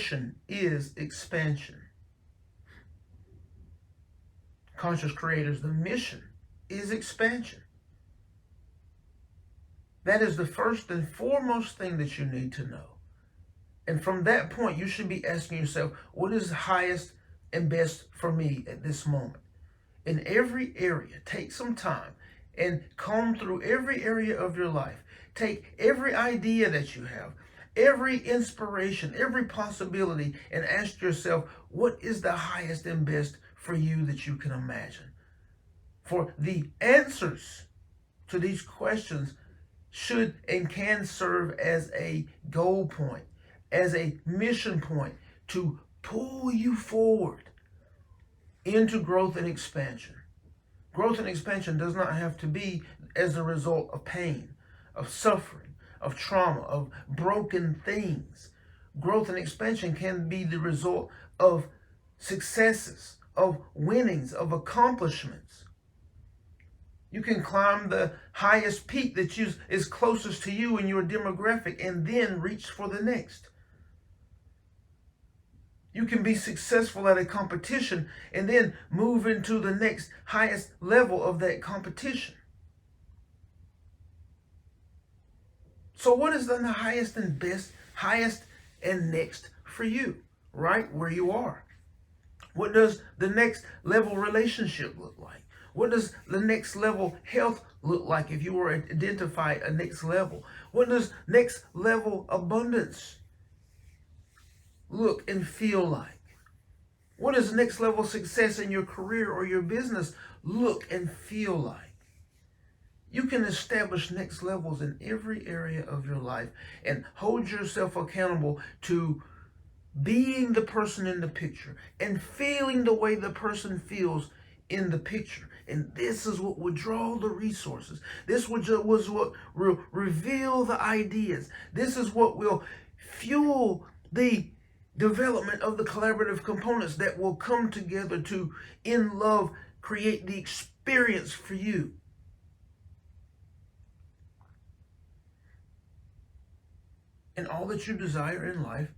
mission is expansion. Conscious creators, the mission is expansion. That is the first and foremost thing that you need to know. And from that point, you should be asking yourself, what is highest and best for me at this moment? In every area, take some time and comb through every area of your life. Take every idea that you have, every inspiration, every possibility, and ask yourself, what is the highest and best for you that you can imagine? For the answers to these questions should and can serve as a goal point, as a mission point to pull you forward into growth and expansion. Growth and expansion does not have to be as a result of pain, of suffering, of trauma, of broken things. Growth and expansion can be the result of successes, of winnings, of accomplishments. You can climb the highest peak that is closest to you in your demographic and then reach for the next. You can be successful at a competition and then move into the next highest level of that competition. So what is the highest and best, highest and next for you, right where you are? What does the next level relationship look like? What does the next level health look like if you were to identify a next level? What does next level abundance look and feel like? What does next level success in your career or your business look and feel like? You can establish next levels in every area of your life and hold yourself accountable to being the person in the picture and feeling the way the person feels in the picture. And this is what will draw the resources. This was what will reveal the ideas. This is what will fuel the development of the collaborative components that will come together to, in love, create the experience for you. And all that you desire in life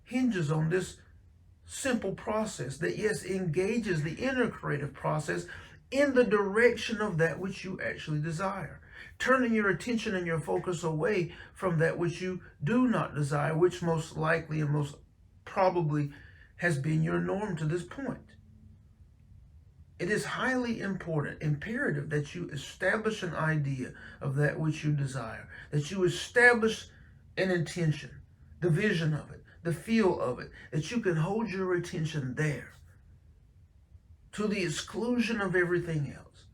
hinges on this simple process that, yes, engages the inner creative process in the direction of that which you actually desire, turning your attention and your focus away from that which you do not desire, which most likely and most probably has been your norm to this point. It is highly important, imperative that you establish an idea of that which you desire, that you establish an intention, the vision of it, the feel of it, that you can hold your attention there to the exclusion of everything else.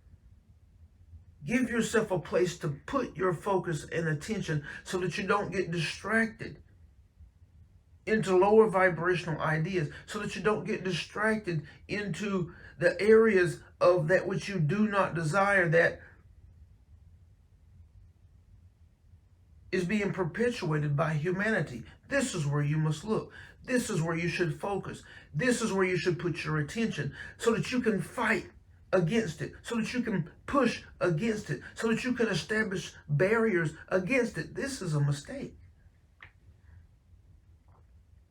Give yourself a place to put your focus and attention so that you don't get distracted into lower vibrational ideas, so that you don't get distracted into the areas of that which you do not desire that is being perpetuated by humanity. This is where you must look. This is where you should focus. This is where you should put your attention so that you can fight against it, so that you can push against it, so that you can establish barriers against it. This is a mistake.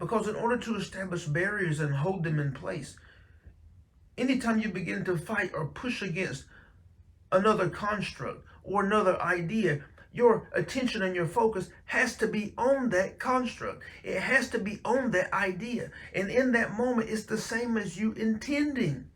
Because in order to establish barriers and hold them in place, anytime you begin to fight or push against another construct or another idea, your attention and your focus has to be on that construct. It has to be on that idea. And in that moment, it's the same as you intending.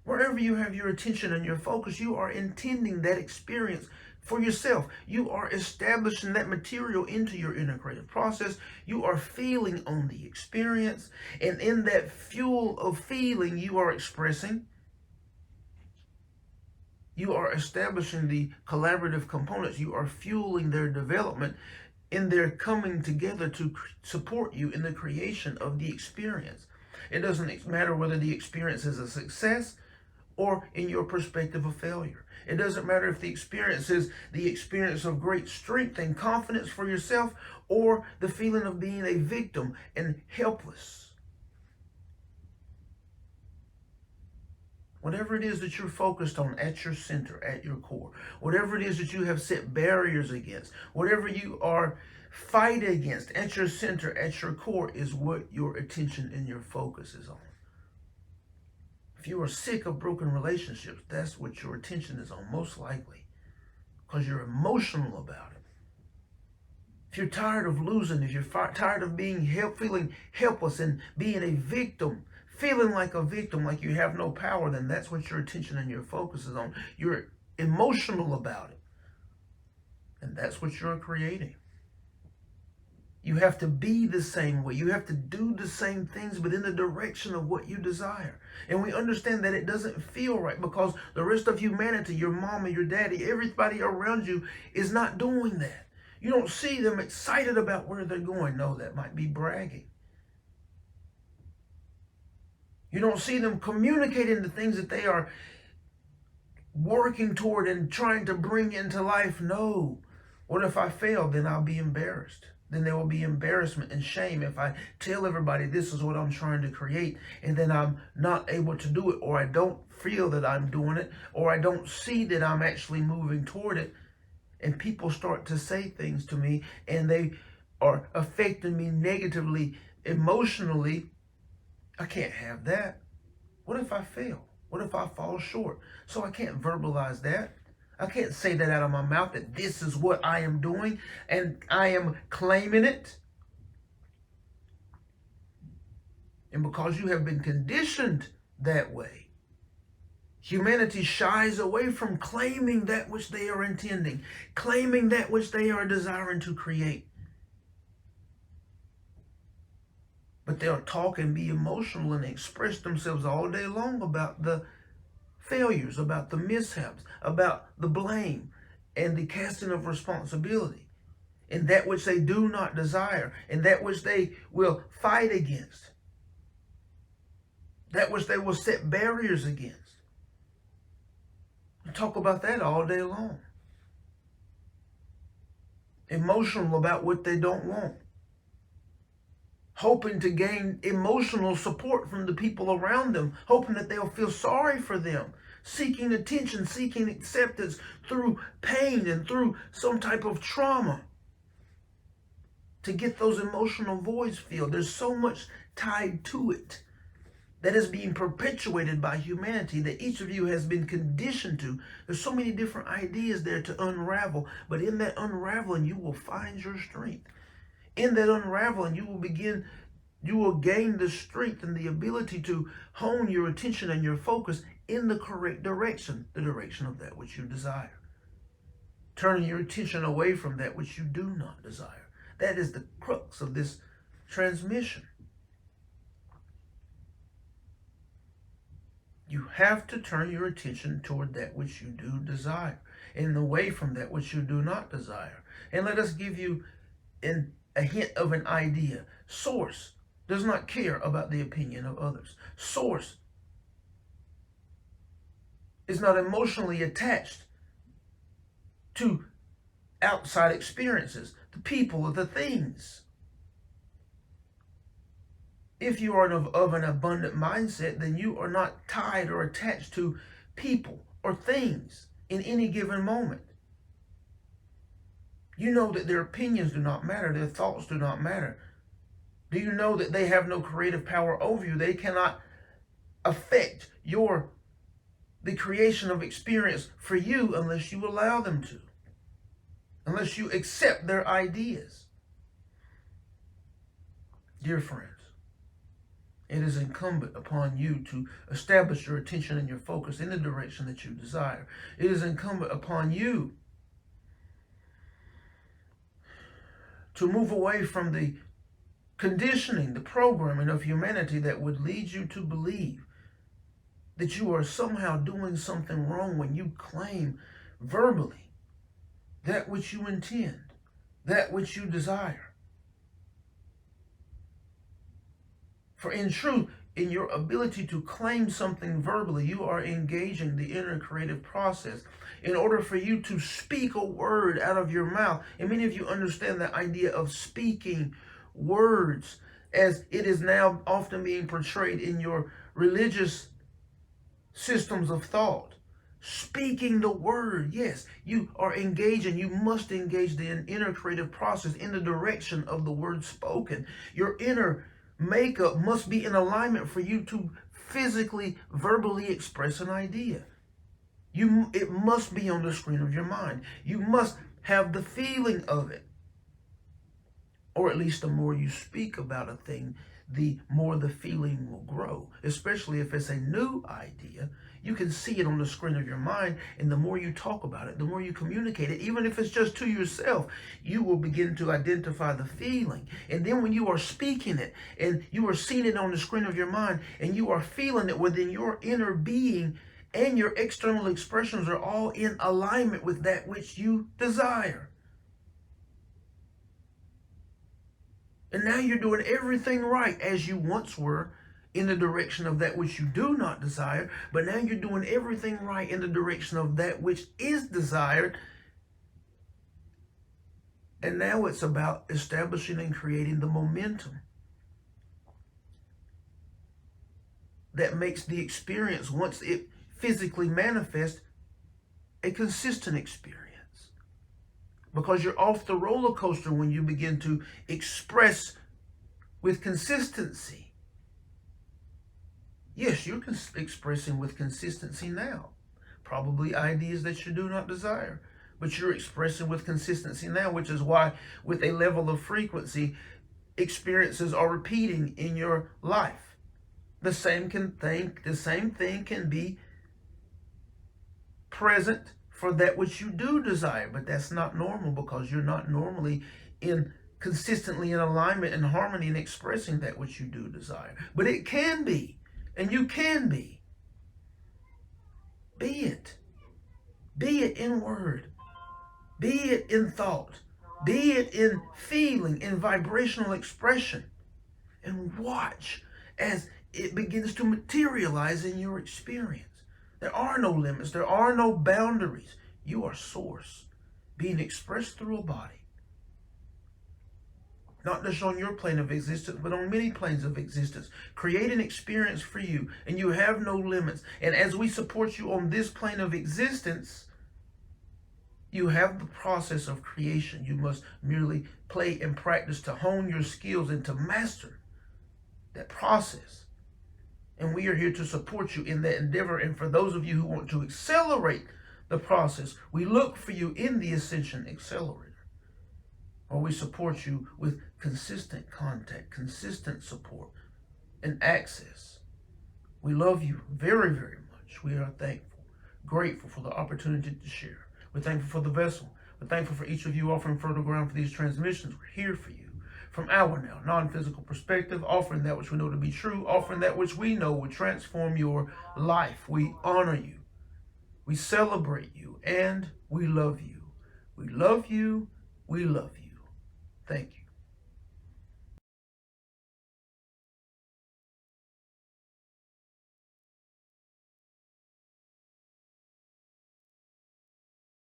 Wherever you have your attention and your focus, you are intending that experience for yourself. You are establishing that material into your inner creative process. You are feeling on the experience. And in that fuel of feeling, you are expressing. You are establishing the collaborative components. You are fueling their development in their coming together to support you in the creation of the experience. It doesn't matter whether the experience is a success or in your perspective a failure. It doesn't matter if the experience is the experience of great strength and confidence for yourself or the feeling of being a victim and helpless. Whatever it is that you're focused on at your center, at your core, whatever it is that you have set barriers against, whatever you are fighting against at your center, at your core, is what your attention and your focus is on. If you are sick of broken relationships, that's what your attention is on, most likely, because you're emotional about it. If you're tired of losing, if you're tired of being feeling helpless and being a victim, feeling like a victim, like you have no power, then that's what your attention and your focus is on. You're emotional about it. And that's what you're creating. You have to be the same way. You have to do the same things, but in the direction of what you desire. And we understand that it doesn't feel right because the rest of humanity, your mama, your daddy, everybody around you is not doing that. You don't see them excited about where they're going. No, that might be bragging. You don't see them communicating the things that they are working toward and trying to bring into life. No. What if I fail? Then I'll be embarrassed. Then there will be embarrassment and shame if I tell everybody this is what I'm trying to create and then I'm not able to do it, or I don't feel that I'm doing it, or I don't see that I'm actually moving toward it. And people start to say things to me and they are affecting me negatively, emotionally. I can't have that. What if I fail? What if I fall short? So I can't verbalize that. I can't say that out of my mouth that this is what I am doing and I am claiming it. And because you have been conditioned that way, humanity shies away from claiming that which they are intending, claiming that which they are desiring to create. But they'll talk and be emotional and express themselves all day long about the failures, about the mishaps, about the blame and the casting of responsibility, and that which they do not desire, and that which they will fight against, that which they will set barriers against. We talk about that all day long. Emotional about what they don't want, hoping to gain emotional support from the people around them, hoping that they'll feel sorry for them, seeking attention, seeking acceptance through pain and through some type of trauma to get those emotional voids filled. There's so much tied to it that is being perpetuated by humanity that each of you has been conditioned to. There's so many different ideas there to unravel, but in that unraveling, you will find your strength. In that unraveling, you will gain the strength and the ability to hone your attention and your focus in the correct direction, the direction of that which you desire. Turning your attention away from that which you do not desire. That is the crux of this transmission. You have to turn your attention toward that which you do desire and away from that which you do not desire. And let us give you a hint of an idea. Source does not care about the opinion of others. Source is not emotionally attached to outside experiences, the people, or the things. If you are of an abundant mindset, then you are not tied or attached to people or things in any given moment. You know that their opinions do not matter, their thoughts do not matter. Do you know that they have no creative power over you? They cannot affect the creation of experience for you unless you allow them to, unless you accept their ideas. Dear friends, it is incumbent upon you to establish your attention and your focus in the direction that you desire. It is incumbent upon you to move away from the conditioning, the programming of humanity that would lead you to believe that you are somehow doing something wrong when you claim verbally that which you intend, that which you desire. For in truth, in your ability to claim something verbally, you are engaging the inner creative process. In order for you to speak a word out of your mouth, and many of you understand the idea of speaking words as it is now often being portrayed in your religious systems of thought, speaking the word. Yes, you are engaging. You must engage the inner creative process in the direction of the word spoken. Your inner makeup must be in alignment for you to physically, verbally express an idea. It must be on the screen of your mind. You must have the feeling of it. Or at least the more you speak about a thing, the more the feeling will grow. Especially if it's a new idea, you can see it on the screen of your mind, and the more you talk about it, the more you communicate it, even if it's just to yourself, you will begin to identify the feeling. And then when you are speaking it, and you are seeing it on the screen of your mind, and you are feeling it within your inner being, and your external expressions are all in alignment with that which you desire. And now you're doing everything right as you once were in the direction of that which you do not desire. But now you're doing everything right in the direction of that which is desired. And now it's about establishing and creating the momentum that makes the experience, once it physically manifests, a consistent experience. Because you're off the roller coaster when you begin to express with consistency. Yes, you're expressing with consistency now. Probably ideas that you do not desire. But you're expressing with consistency now, which is why with a level of frequency, experiences are repeating in your life. The same thing can be present for that which you do desire, but that's not normal, because you're not normally consistently in alignment and harmony in expressing that which you do desire. But it can be, and you can be. Be it. Be it in word. Be it in thought. Be it in feeling, in vibrational expression. And watch as it begins to materialize in your experience. There are no limits. There are no boundaries. You are source being expressed through a body. Not just on your plane of existence, but on many planes of existence. Create an experience for you, and you have no limits. And as we support you on this plane of existence, you have the process of creation. You must merely play and practice to hone your skills and to master that process. And we are here to support you in that endeavor. And for those of you who want to accelerate the process, we look for you in the Ascension Accelerator, where we support you with consistent contact, consistent support, and access. We love you very, very much. We are thankful, grateful for the opportunity to share. We're thankful for the vessel. We're thankful for each of you offering fertile ground for these transmissions. We're here for you. From our now non-physical perspective, offering that which we know to be true, offering that which we know will transform your life. We honor you, we celebrate you, and we love you. We love you, we love you. Thank you.